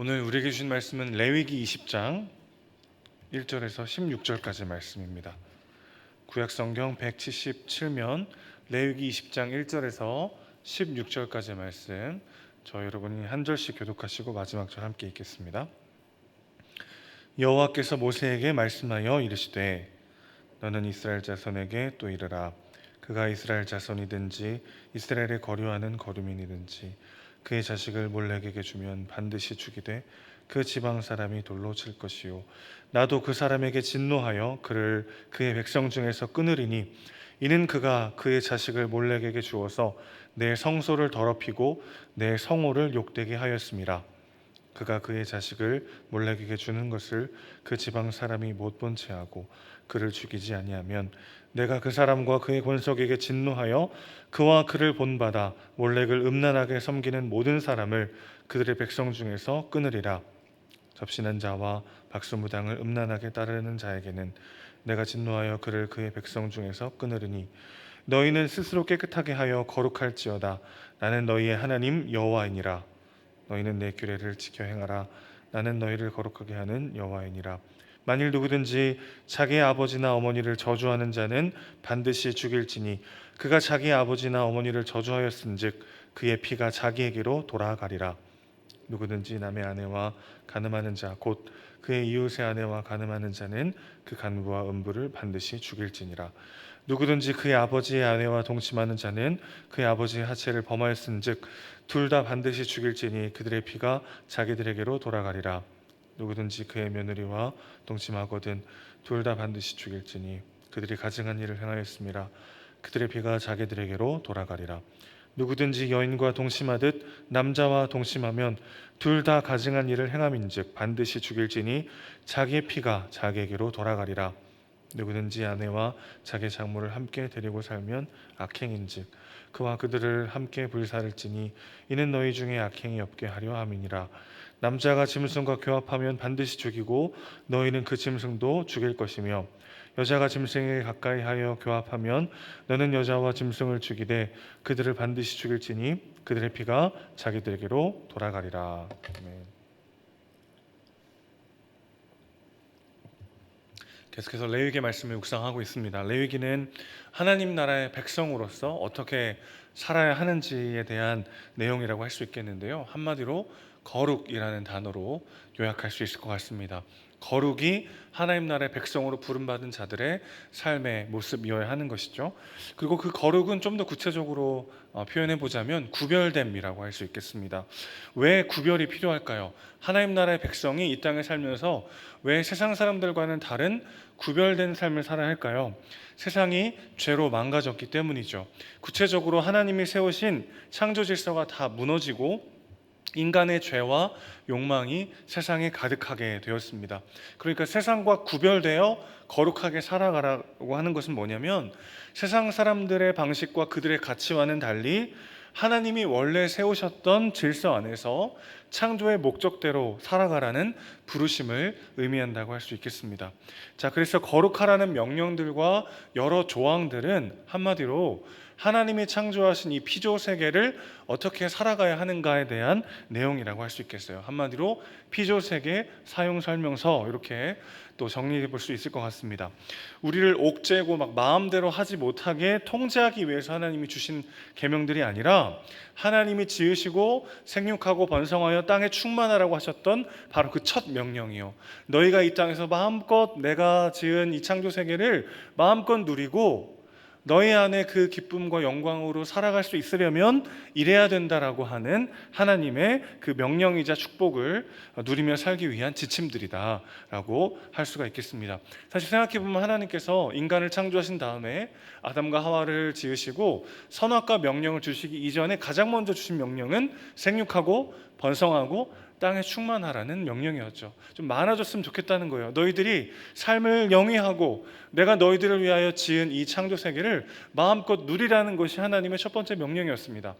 오늘 우리에게 주신 말씀은 레위기 20장 1절에서 16절까지 말씀입니다. 구약성경 177면 레위기 20장 1절에서 16절까지 말씀, 저 여러분이 한 절씩 교독하시고 마지막 절 함께 읽겠습니다. 여호와께서 모세에게 말씀하여 이르시되 너는 이스라엘 자손에게 또 이르라. 그가 이스라엘 자손이든지 이스라엘에 거류하는 거류민이든지 그의 자식을 몰렉에게 주면 반드시 죽이되 그 지방 사람이 돌로 칠 것이요 나도 그 사람에게 진노하여 그를 그의 백성 중에서 끊으리니 이는 그가 그의 자식을 몰렉에게 주어서 내 성소를 더럽히고 내 성호를 욕되게 하였음이라. 그가 그의 자식을 몰렉에게 주는 것을 그 지방 사람이 못 본 채 하고 그를 죽이지 아니하면 내가 그 사람과 그의 권속에게 진노하여 그와 그를 본받아 몰렉을 음란하게 섬기는 모든 사람을 그들의 백성 중에서 끊으리라. 접신한 자와 박수무당을 음란하게 따르는 자에게는 내가 진노하여 그를 그의 백성 중에서 끊으리니 너희는 스스로 깨끗하게 하여 거룩할지어다. 나는 너희의 하나님 여호와이니라. 너희는 내 규례를 지켜 행하라. 나는 너희를 거룩하게 하는 여호와이니라. 만일 누구든지 자기의 아버지나 어머니를 저주하는 자는 반드시 죽일지니 그가 자기의 아버지나 어머니를 저주하였은즉 그의 피가 자기에게로 돌아가리라. 누구든지 남의 아내와 간음하는 자 곧 그의 이웃의 아내와 간음하는 자는 그 간부와 음부를 반드시 죽일지니라. 누구든지 그의 아버지의 아내와 동침하는 자는 그의 아버지의 하체를 범하였은즉 둘 다 반드시 죽일지니 그들의 피가 자기들에게로 돌아가리라. 누구든지 그의 며느리와 동침하거든 둘 다 반드시 죽일지니 그들이 가증한 일을 행하였음이라. 그들의 피가 자기들에게로 돌아가리라. 누구든지 여인과 동침하듯 남자와 동침하면 둘 다 가증한 일을 행함인즉 반드시 죽일지니 자기의 피가 자기에게로 돌아가리라. 누구든지 아내와 자기 장모를 함께 데리고 살면 악행인즉 그와 그들을 함께 불살을지니 이는 너희 중에 악행이 없게 하려 함이니라. 남자가 짐승과 교합하면 반드시 죽이고 너희는 그 짐승도 죽일 것이며 여자가 짐승에게 가까이 하여 교합하면 너는 여자와 짐승을 죽이되 그들을 반드시 죽일지니 그들의 피가 자기들에게로 돌아가리라. 아멘. 계속해서 레위기 말씀을 묵상하고 있습니다. 레위기는 하나님 나라의 백성으로서 어떻게 살아야 하는지에 대한 내용이라고 할 수 있겠는데요. 한마디로 거룩이라는 단어로 요약할 수 있을 것 같습니다. 거룩이 하나님 나라의 백성으로 부름받은 자들의 삶의 모습이어야 하는 것이죠. 그리고 그 거룩은 좀 더 구체적으로 표현해 보자면 구별됨이라고 할 수 있겠습니다. 왜 구별이 필요할까요? 하나님 나라의 백성이 이 땅에 살면서 왜 세상 사람들과는 다른 구별된 삶을 살아야 할까요? 세상이 죄로 망가졌기 때문이죠. 구체적으로 하나님이 세우신 창조 질서가 다 무너지고 인간의 죄와 욕망이 세상에 가득하게 되었습니다. 그러니까 세상과 구별되어 거룩하게 살아가라고 하는 것은 뭐냐면 세상 사람들의 방식과 그들의 가치와는 달리 하나님이 원래 세우셨던 질서 안에서 창조의 목적대로 살아가라는 부르심을 의미한다고 할 수 있겠습니다. 자, 그래서 거룩하라는 명령들과 여러 조항들은 한마디로 하나님이 창조하신 이 피조 세계를 어떻게 살아가야 하는가에 대한 내용이라고 할 수 있겠어요. 한마디로 피조 세계 사용 설명서 이렇게 또 정리해 볼 수 있을 것 같습니다. 우리를 옥죄고 막 마음대로 하지 못하게 통제하기 위해서 하나님이 주신 계명들이 아니라 하나님이 지으시고 생육하고 번성하여 땅에 충만하라고 하셨던 바로 그 첫 명령이요. 너희가 이 땅에서 마음껏 내가 지은 이 창조 세계를 마음껏 누리고 너희 안에 그 기쁨과 영광으로 살아갈 수 있으려면 이래야 된다라고 하는 하나님의 그 명령이자 축복을 누리며 살기 위한 지침들이다라고 할 수가 있겠습니다. 사실 생각해보면 하나님께서 인간을 창조하신 다음에 아담과 하와를 지으시고 선악과 명령을 주시기 이전에 가장 먼저 주신 명령은 생육하고 번성하고 땅에 충만하라는 명령이었죠. 좀 많아졌으면 좋겠다는 거예요. 너희들이 삶을 영위하고 내가 너희들을 위하여 지은 이 창조 세계를 마음껏 누리라는 것이 하나님의 첫 번째 명령이었습니다.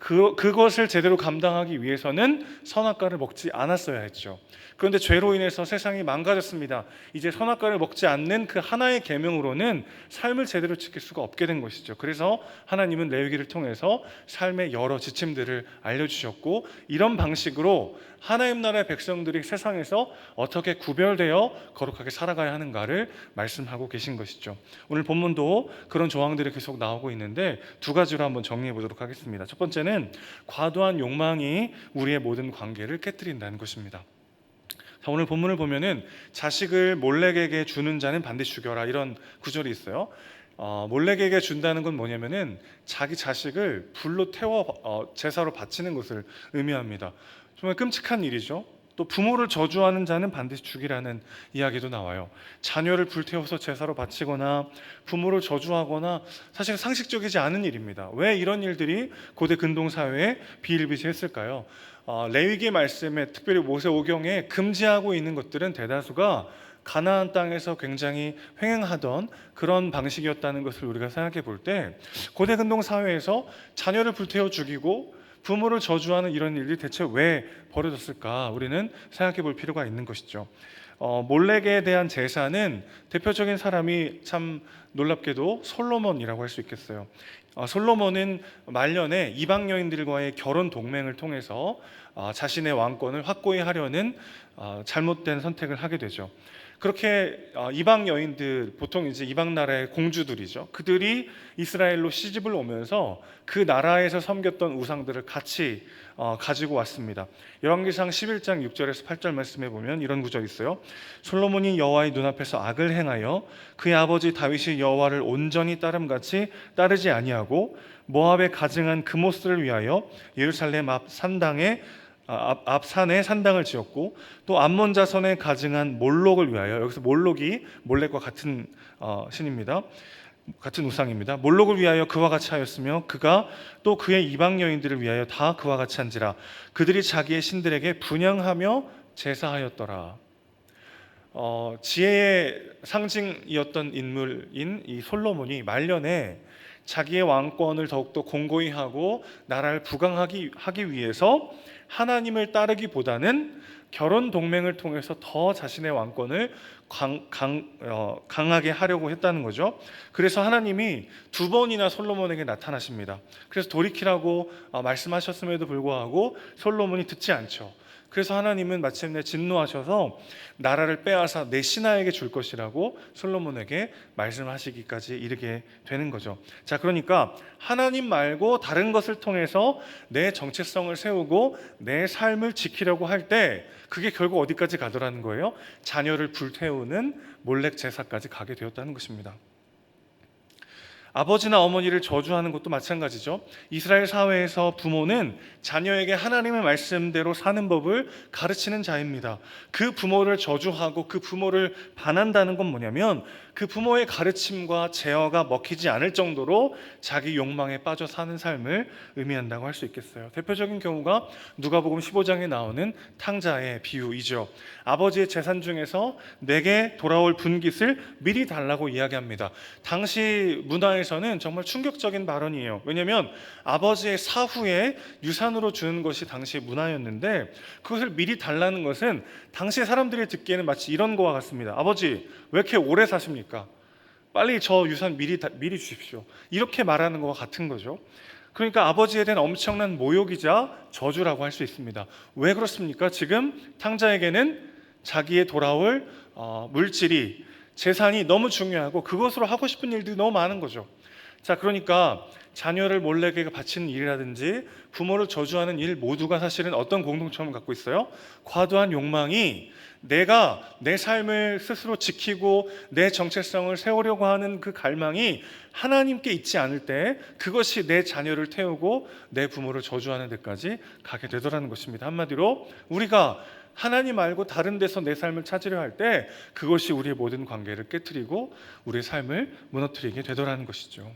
그것을 제대로 감당하기 위해서는 선악과를 먹지 않았어야 했죠. 그런데 죄로 인해서 세상이 망가졌습니다. 이제 선악과를 먹지 않는 그 하나의 계명으로는 삶을 제대로 지킬 수가 없게 된 것이죠. 그래서 하나님은 레위기를 통해서 삶의 여러 지침들을 알려주셨고, 이런 방식으로 하나님 나라의 백성들이 세상에서 어떻게 구별되어 거룩하게 살아가야 하는가를 말씀하고 계신 것이죠. 오늘 본문도 그런 조항들이 계속 나오고 있는데 두 가지로 한번 정리해 보도록 하겠습니다. 첫 번째는 과도한 욕망이 우리의 모든 관계를 깨뜨린다는 것입니다. 자, 오늘 본문을 보면은 자식을 몰렉에게 주는 자는 반드시 죽여라, 이런 구절이 있어요. 몰렉에게 준다는 건 뭐냐면은 자기 자식을 불로 태워 제사로 바치는 것을 의미합니다. 정말 끔찍한 일이죠. 또 부모를 저주하는 자는 반드시 죽이라는 이야기도 나와요. 자녀를 불태워서 제사로 바치거나 부모를 저주하거나 사실 상식적이지 않은 일입니다. 왜 이런 일들이 고대 근동 사회에 비일비재했을까요? 레위기 말씀에, 특별히 모세오경에 금지하고 있는 것들은 대다수가 가나안 땅에서 굉장히 횡행하던 그런 방식이었다는 것을 우리가 생각해 볼 때, 고대 근동 사회에서 자녀를 불태워 죽이고 부모를 저주하는 이런 일이 대체 왜 벌어졌을까, 우리는 생각해 볼 필요가 있는 것이죠. 몰렉에 대한 제사는 대표적인 사람이 참 놀랍게도 솔로몬이라고 할 수 있겠어요. 솔로몬은 말년에 이방 여인들과의 결혼 동맹을 통해서 자신의 왕권을 확고히 하려는 잘못된 선택을 하게 되죠. 그렇게 이방 여인들, 보통 이제 이방 나라의 공주들이죠. 그들이 이스라엘로 시집을 오면서 그 나라에서 섬겼던 우상들을 같이 가지고 왔습니다. 열왕기상 11장 6절에서 8절 말씀해 보면 이런 구절이 있어요. 솔로몬이 여호와의 눈앞에서 악을 행하여 그의 아버지 다윗이 여호와를 온전히 따름같이 따르지 아니하고 모압에 가증한 그모스를 위하여 예루살렘 앞 산에 산당을 지었고, 또 암몬 자손에 가증한 몰록을 위하여, 여기서 몰록이 몰렉과 같은 신입니다. 같은 우상입니다. 몰록을 위하여 그와 같이 하였으며 그가 또 그의 이방 여인들을 위하여 다 그와 같이 한지라. 그들이 자기의 신들에게 분향하며 제사하였더라. 지혜의 상징이었던 인물인 이 솔로몬이 말년에 자기의 왕권을 더욱더 공고히 하고 나라를 부강하기 위해서 하나님을 따르기보다는 결혼 동맹을 통해서 더 자신의 왕권을 강하게 하려고 했다는 거죠. 그래서 하나님이 두 번이나 솔로몬에게 나타나십니다. 그래서 돌이키라고 말씀하셨음에도 불구하고 솔로몬이 듣지 않죠. 그래서 하나님은 마침내 진노하셔서 나라를 빼앗아 내 신하에게 줄 것이라고 솔로몬에게 말씀하시기까지 이르게 되는 거죠. 자, 그러니까 하나님 말고 다른 것을 통해서 내 정체성을 세우고 내 삶을 지키려고 할 때 그게 결국 어디까지 가더라는 거예요? 자녀를 불태우는 몰렉 제사까지 가게 되었다는 것입니다. 아버지나 어머니를 저주하는 것도 마찬가지죠. 이스라엘 사회에서 부모는 자녀에게 하나님의 말씀대로 사는 법을 가르치는 자입니다. 그 부모를 저주하고 그 부모를 반한다는 건 뭐냐면 그 부모의 가르침과 제어가 먹히지 않을 정도로 자기 욕망에 빠져 사는 삶을 의미한다고 할 수 있겠어요. 대표적인 경우가 누가복음 15장에 나오는 탕자의 비유이죠. 아버지의 재산 중에서 내게 돌아올 분깃을 미리 달라고 이야기합니다. 당시 문화에서는 정말 충격적인 발언이에요. 왜냐하면 아버지의 사후에 유산으로 주는 것이 당시 문화였는데, 그것을 미리 달라는 것은 당시 사람들이 듣기에는 마치 이런 거와 같습니다. 아버지, 왜 이렇게 오래 사십니까? 빨리 저 유산 미리 주십시오. 이렇게 말하는 것과 같은 거죠. 그러니까 아버지에 대한 엄청난 모욕이자 저주라고 할 수 있습니다. 왜 그렇습니까? 지금 탕자에게는 자기의 돌아올 물질이, 재산이 너무 중요하고 그것으로 하고 싶은 일들이 너무 많은 거죠. 자, 그러니까 자녀를 몰렉에게 바치는 일이라든지 부모를 저주하는 일 모두가 사실은 어떤 공통점을 갖고 있어요? 과도한 욕망이 내가 내 삶을 스스로 지키고 내 정체성을 세우려고 하는 그 갈망이 하나님께 있지 않을 때 그것이 내 자녀를 태우고 내 부모를 저주하는 데까지 가게 되더라는 것입니다. 한마디로 우리가 하나님 말고 다른 데서 내 삶을 찾으려 할 때 그것이 우리의 모든 관계를 깨트리고 우리의 삶을 무너뜨리게 되더라는 것이죠.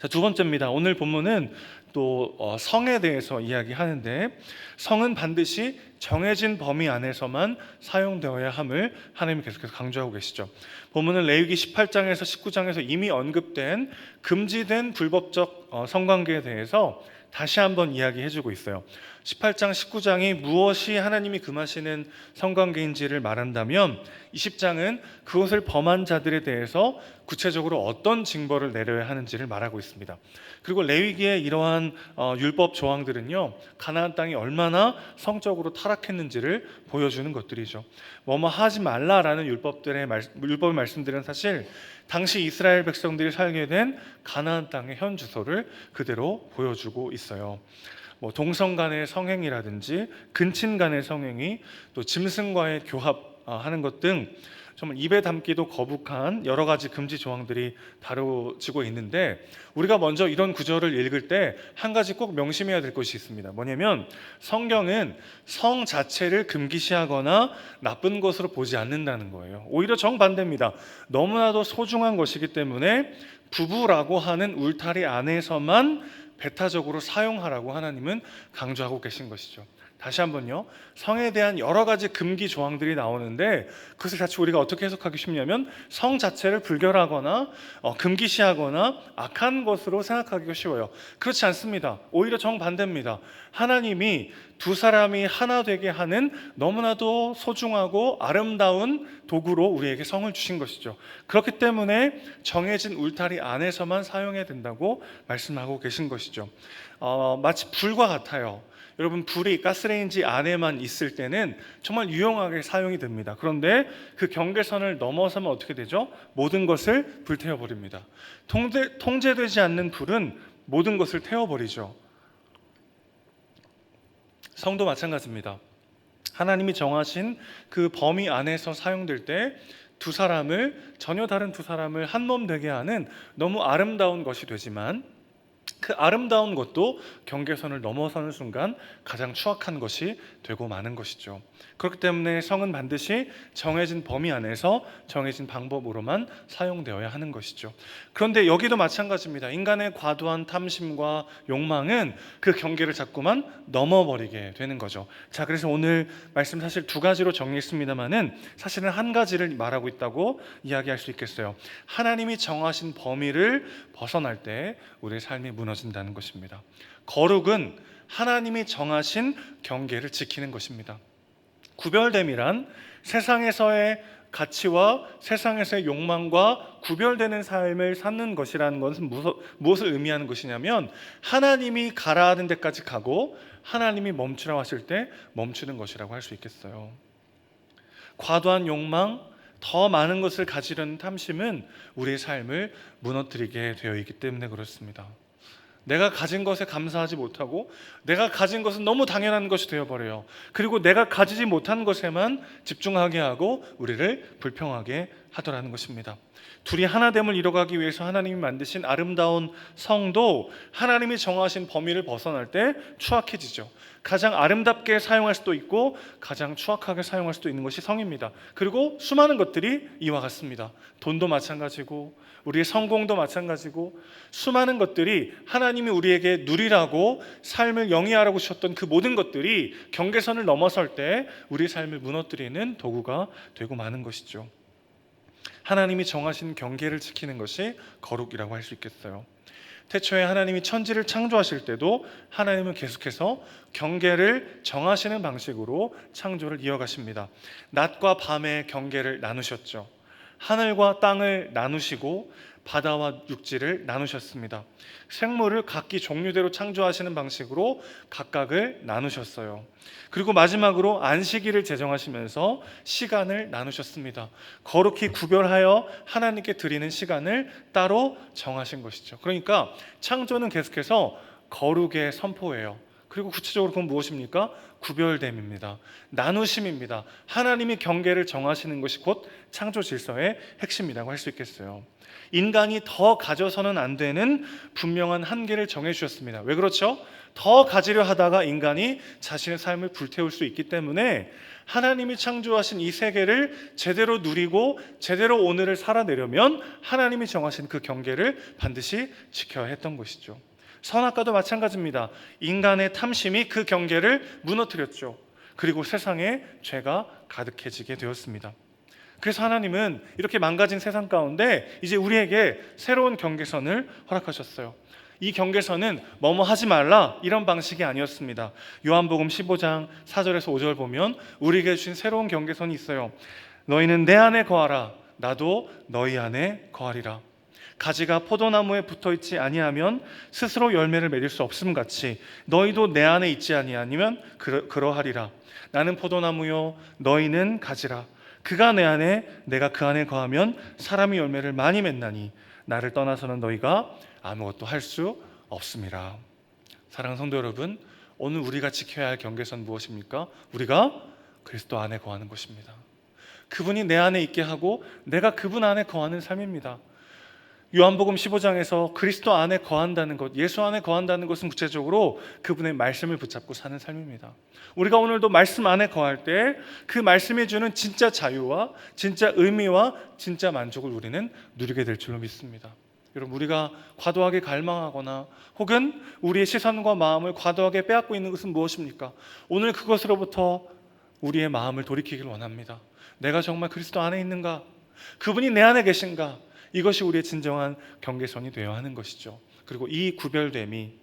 자, 두 번째입니다. 오늘 본문은 또 성에 대해서 이야기하는데, 성은 반드시 정해진 범위 안에서만 사용되어야 함을 하나님이 계속해서 강조하고 계시죠. 본문은 레위기 18장에서 19장에서 이미 언급된 금지된 불법적 성관계에 대해서 다시 한번 이야기해주고 있어요. 18장, 19장이 무엇이 하나님이 금하시는 성관계인지를 말한다면 20장은 그것을 범한 자들에 대해서 구체적으로 어떤 징벌을 내려야 하는지를 말하고 있습니다. 그리고 레위기의 이러한 율법 조항들은요, 가나안 땅이 얼마나 성적으로 타락했는지를 보여주는 것들이죠. 뭐뭐 하지 말라라는 율법의 말씀들은 사실 당시 이스라엘 백성들이 살게 된 가나안 땅의 현 주소를 그대로 보여주고 있어요. 뭐 동성 간의 성행이라든지 근친 간의 성행위, 또 짐승과의 교합하는 것 등 정말 입에 담기도 거북한 여러 가지 금지 조항들이 다뤄지고 있는데, 우리가 먼저 이런 구절을 읽을 때 한 가지 꼭 명심해야 될 것이 있습니다. 뭐냐면 성경은 성 자체를 금기시하거나 나쁜 것으로 보지 않는다는 거예요. 오히려 정반대입니다. 너무나도 소중한 것이기 때문에 부부라고 하는 울타리 안에서만 배타적으로 사용하라고 하나님은 강조하고 계신 것이죠. 다시 한번요, 성에 대한 여러 가지 금기 조항들이 나오는데 그것을 자칫 우리가 어떻게 해석하기 쉽냐면 성 자체를 불결하거나 금기시하거나 악한 것으로 생각하기가 쉬워요. 그렇지 않습니다. 오히려 정반대입니다. 하나님이 두 사람이 하나 되게 하는 너무나도 소중하고 아름다운 도구로 우리에게 성을 주신 것이죠. 그렇기 때문에 정해진 울타리 안에서만 사용해야 된다고 말씀하고 계신 것이죠. 마치 불과 같아요. 여러분, 불이 가스레인지 안에만 있을 때는 정말 유용하게 사용이 됩니다. 그런데 그 경계선을 넘어서면 어떻게 되죠? 모든 것을 불태워버립니다. 통제되지 않는 불은 모든 것을 태워버리죠. 성도 마찬가지입니다. 하나님이 정하신 그 범위 안에서 사용될 때 두 사람을, 전혀 다른 두 사람을 한 몸 되게 하는 너무 아름다운 것이 되지만 그 아름다운 것도 경계선을 넘어서는 순간 가장 추악한 것이 되고 마는 것이죠. 그렇기 때문에 성은 반드시 정해진 범위 안에서 정해진 방법으로만 사용되어야 하는 것이죠. 그런데 여기도 마찬가지입니다. 인간의 과도한 탐심과 욕망은 그 경계를 자꾸만 넘어버리게 되는 거죠. 자, 그래서 오늘 말씀 사실 두 가지로 정리했습니다만은 사실은 한 가지를 말하고 있다고 이야기할 수 있겠어요. 하나님이 정하신 범위를 벗어날 때 우리의 삶이 무너진다는 것입니다. 거룩은 하나님이 정하신 경계를 지키는 것입니다. 구별됨이란 세상에서의 가치와 세상에서의 욕망과 구별되는 삶을 사는 것이라는 것은 무엇을 의미하는 것이냐면 하나님이 가라앉은 데까지 가고 하나님이 멈추라고 하실 때 멈추는 것이라고 할 수 있겠어요. 과도한 욕망, 더 많은 것을 가지려는 탐심은 우리의 삶을 무너뜨리게 되어 있기 때문에 그렇습니다. 내가 가진 것에 감사하지 못하고 내가 가진 것은 너무 당연한 것이 되어버려요. 그리고 내가 가지지 못한 것에만 집중하게 하고 우리를 불평하게 하더라는 것입니다. 둘이 하나됨을 이뤄가기 위해서 하나님이 만드신 아름다운 성도 하나님이 정하신 범위를 벗어날 때 추악해지죠. 가장 아름답게 사용할 수도 있고 가장 추악하게 사용할 수도 있는 것이 성입니다. 그리고 수많은 것들이 이와 같습니다. 돈도 마찬가지고 우리의 성공도 마찬가지고 수많은 것들이 하나님이 우리에게 누리라고 삶을 영위하라고 주셨던 그 모든 것들이 경계선을 넘어설 때 우리의 삶을 무너뜨리는 도구가 되고 마는 것이죠. 하나님이 정하신 경계를 지키는 것이 거룩이라고 할 수 있겠어요. 태초에 하나님이 천지를 창조하실 때도 하나님은 계속해서 경계를 정하시는 방식으로 창조를 이어가십니다. 낮과 밤의 경계를 나누셨죠. 하늘과 땅을 나누시고 바다와 육지를 나누셨습니다. 생물을 각기 종류대로 창조하시는 방식으로 각각을 나누셨어요. 그리고 마지막으로 안식일을 제정하시면서 시간을 나누셨습니다. 거룩히 구별하여 하나님께 드리는 시간을 따로 정하신 것이죠. 그러니까 창조는 계속해서 거룩의 선포예요. 그리고 구체적으로 그건 무엇입니까? 구별됨입니다. 나누심입니다. 하나님이 경계를 정하시는 것이 곧 창조 질서의 핵심이라고 할 수 있겠어요. 인간이 더 가져서는 안 되는 분명한 한계를 정해주셨습니다. 왜 그렇죠? 더 가지려 하다가 인간이 자신의 삶을 불태울 수 있기 때문에 하나님이 창조하신 이 세계를 제대로 누리고 제대로 오늘을 살아내려면 하나님이 정하신 그 경계를 반드시 지켜야 했던 것이죠. 선악과도 마찬가지입니다. 인간의 탐심이 그 경계를 무너뜨렸죠. 그리고 세상에 죄가 가득해지게 되었습니다. 그래서 하나님은 이렇게 망가진 세상 가운데 이제 우리에게 새로운 경계선을 허락하셨어요. 이 경계선은 뭐뭐 하지 말라 이런 방식이 아니었습니다. 요한복음 15장 4절에서 5절 보면 우리에게 주신 새로운 경계선이 있어요. 너희는 내 안에 거하라 나도 너희 안에 거하리라. 가지가 포도나무에 붙어있지 아니하면 스스로 열매를 맺을 수 없음 같이 너희도 내 안에 있지 아니하면 그러하리라. 나는 포도나무요 너희는 가지라. 그가 내 안에 내가 그 안에 거하면 사람이 열매를 많이 맺나니 나를 떠나서는 너희가 아무것도 할 수 없음이라. 사랑하는 성도 여러분, 오늘 우리가 지켜야 할 경계선 무엇입니까? 우리가 그리스도 안에 거하는 것입니다. 그분이 내 안에 있게 하고 내가 그분 안에 거하는 삶입니다. 요한복음 15장에서 그리스도 안에 거한다는 것, 예수 안에 거한다는 것은 구체적으로 그분의 말씀을 붙잡고 사는 삶입니다. 우리가 오늘도 말씀 안에 거할 때 그 말씀이 주는 진짜 자유와 진짜 의미와 진짜 만족을 우리는 누리게 될 줄로 믿습니다. 여러분, 우리가 과도하게 갈망하거나 혹은 우리의 시선과 마음을 과도하게 빼앗고 있는 것은 무엇입니까? 오늘 그것으로부터 우리의 마음을 돌이키길 원합니다. 내가 정말 그리스도 안에 있는가? 그분이 내 안에 계신가? 이것이 우리의 진정한 경계선이 되어야 하는 것이죠. 그리고 이 구별됨이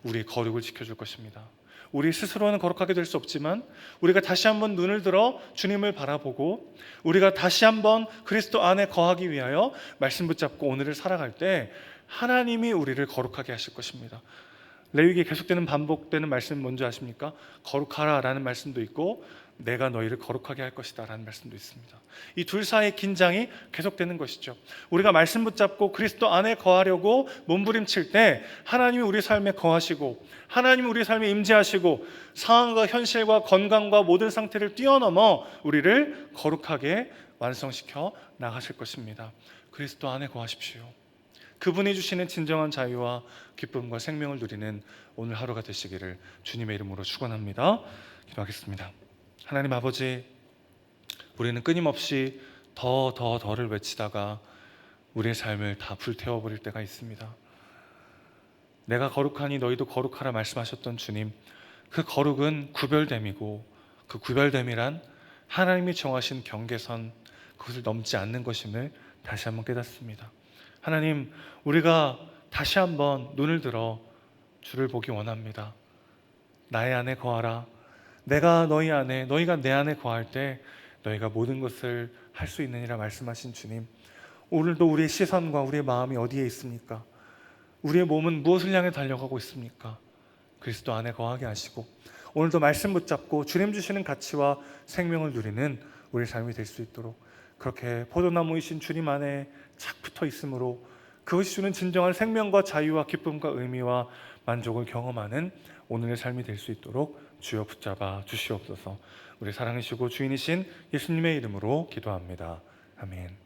우리의 거룩을 지켜줄 것입니다. 우리 스스로는 거룩하게 될 수 없지만 우리가 다시 한번 눈을 들어 주님을 바라보고 우리가 다시 한번 그리스도 안에 거하기 위하여 말씀 붙잡고 오늘을 살아갈 때 하나님이 우리를 거룩하게 하실 것입니다. 레위기에 계속되는 반복되는 말씀 뭔지 아십니까? 거룩하라 라는 말씀도 있고 내가 너희를 거룩하게 할 것이다 라는 말씀도 있습니다. 이 둘 사이의 긴장이 계속되는 것이죠. 우리가 말씀 붙잡고 그리스도 안에 거하려고 몸부림칠 때 하나님이 우리 삶에 거하시고 하나님이 우리 삶에 임재하시고 상황과 현실과 건강과 모든 상태를 뛰어넘어 우리를 거룩하게 완성시켜 나가실 것입니다. 그리스도 안에 거하십시오. 그분이 주시는 진정한 자유와 기쁨과 생명을 누리는 오늘 하루가 되시기를 주님의 이름으로 축원합니다. 기도하겠습니다. 하나님 아버지, 우리는 끊임없이 더를 외치다가 우리의 삶을 다 불태워버릴 때가 있습니다. 내가 거룩하니 너희도 거룩하라 말씀하셨던 주님, 그 거룩은 구별됨이고 그 구별됨이란 하나님이 정하신 경계선, 그것을 넘지 않는 것임을 다시 한번 깨닫습니다. 하나님, 우리가 다시 한번 눈을 들어 주를 보기 원합니다. 나의 안에 거하라. 내가 너희 안에, 너희가 내 안에 거할 때 너희가 모든 것을 할 수 있느니라 말씀하신 주님, 오늘도 우리의 시선과 우리의 마음이 어디에 있습니까? 우리의 몸은 무엇을 향해 달려가고 있습니까? 그리스도 안에 거하게 하시고 오늘도 말씀 붙잡고 주님 주시는 가치와 생명을 누리는 우리의 삶이 될 수 있도록 그렇게 포도나무이신 주님 안에 착 붙어 있으므로 그것이 주는 진정한 생명과 자유와 기쁨과 의미와 만족을 경험하는 오늘의 삶이 될 수 있도록 주여 붙잡아 주시옵소서. 우리 사랑이시고 주인이신 예수님의 이름으로 기도합니다. 아멘.